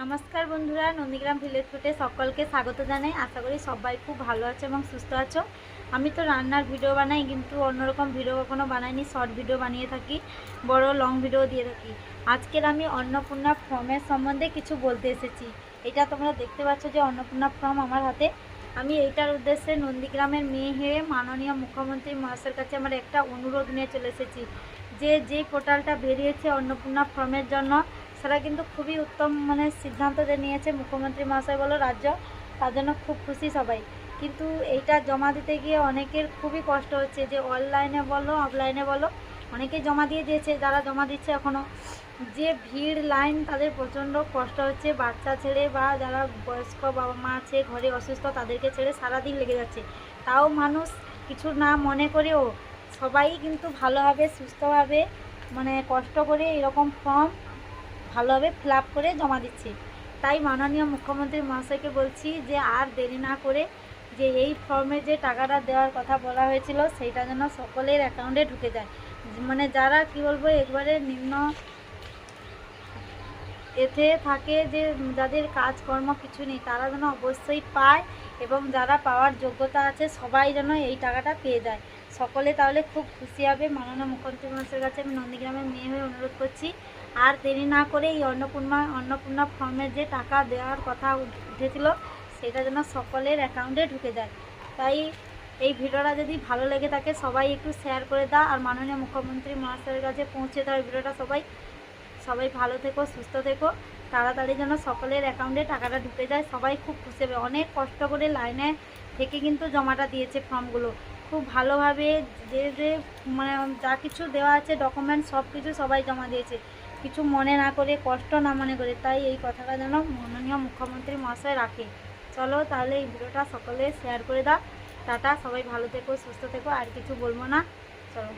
নমস্কার বন্ধুরা, নন্দীগ্রাম ভিলেজ ফুটে সকলকে স্বাগত জানাই। আশা করি সবাই খুব ভালো আছে এবং সুস্থ আছো। আমি তো রান্নার ভিডিও বানাই, কিন্তু অন্যরকম ভিডিও কখনো বানাইনি। শর্ট ভিডিও বানিয়ে থাকি, বড় লং ভিডিও দিয়ে থাকি। আজকের আমি অন্নপূর্ণা ফর্মের সম্বন্ধে কিছু বলতে এসেছি। এটা তোমরা দেখতে পাচ্ছ যে অন্নপূর্ণা ফর্ম আমার হাতে। আমি এইটার উদ্দেশ্যে নন্দীগ্রামের মেয়ে হয়ে মাননীয় মুখ্যমন্ত্রী মহাশয়ের কাছে আমার একটা অনুরোধ নিয়ে চলে এসেছি যে পোর্টালটা বেরিয়েছে অন্নপূর্ণা ফর্মের জন্য, সেটা কিন্তু খুবই উত্তম সিদ্ধান্ত যে নিয়েছে মুখ্যমন্ত্রী মহাশয় বলো রাজ্য, তার জন্য খুব খুশি সবাই। কিন্তু এইটা জমা দিতে গিয়ে অনেকের খুবই কষ্ট হচ্ছে, যে অনলাইনে বলো অফলাইনে বলো অনেকেই জমা দিয়ে দিয়েছে, যারা জমা দিচ্ছে এখনও যে ভিড় লাইন, তাদের প্রচণ্ড কষ্ট হচ্ছে। বাচ্চা ছেড়ে বা যারা বয়স্ক বাবা মা আছে ঘরে অসুস্থ, তাদেরকে ছেড়ে সারাদিন লেগে যাচ্ছে। তাও মানুষ কিছু না মনে করেও সবাই কিন্তু ভালোভাবে সুস্থভাবে কষ্ট করে এরকম ফর্ম ভালোভাবে ফিল আপ করে জমা দিচ্ছে। তাই মাননীয় মুখ্যমন্ত্রী মহাশয়কে বলছি যে আর দেরি না করে যে এই ফর্মে যে টাকাটা দেওয়ার কথা বলা হয়েছিল, সেইটা যেন সকলের অ্যাকাউন্টে ঢুকে যায়। যারা কি বলবো একবারে নিম্ন এতে থাকে, যে যাদের কাজকর্ম কিছু নেই, তারা যেন অবশ্যই পায়, এবং যারা পাওয়ার যোগ্যতা আছে সবাই যেন এই টাকাটা পেয়ে যায়। সকলে তাহলে খুব খুশি হবে। মাননীয় মুখ্যমন্ত্রী মহাশয়ের কাছে আমি নন্দীগ্রামের মেয়ে হয়ে অনুরোধ করছি, আর দেরি না করে এই অন্নপূর্ণা ফর্মের যে টাকা দেওয়ার কথা উঠেছিল, সেটা যেন সকলের অ্যাকাউন্টে ঢুকে যায়। তাই এই ভিডিওটা যদি ভালো লেগে থাকে সবাই একটু শেয়ার করে দাও, আর মাননীয় মুখ্যমন্ত্রী মহাশয়ের কাছে পৌঁছে দাও এই ভিডিওটা। সবাই ভালো থেকো, সুস্থ থেকো, তাড়াতাড়ি যেন সকলের অ্যাকাউন্টে টাকাটা ঢুকে যায়। সবাই খুব খুশি হবে। অনেক কষ্ট করে লাইনে থেকে কিন্তু জমাটা দিয়েছে ফর্মগুলো খুব ভালোভাবে, যে যা কিছু দেওয়া আছে ডকুমেন্ট সব কিছু সবাই জমা দিয়েছে, কিছু মনে না করে, কষ্ট না মনে করে। তাই এই কথাটা যেন মাননীয় মুখ্যমন্ত্রী মহাশয় রাখে। চলো তাহলে এই ভিডিওটা সকলে শেয়ার করে দাও। টাটা, সবাই ভালো থেকো, সুস্থ থেকো, আর কিছু বলবো না। চলো।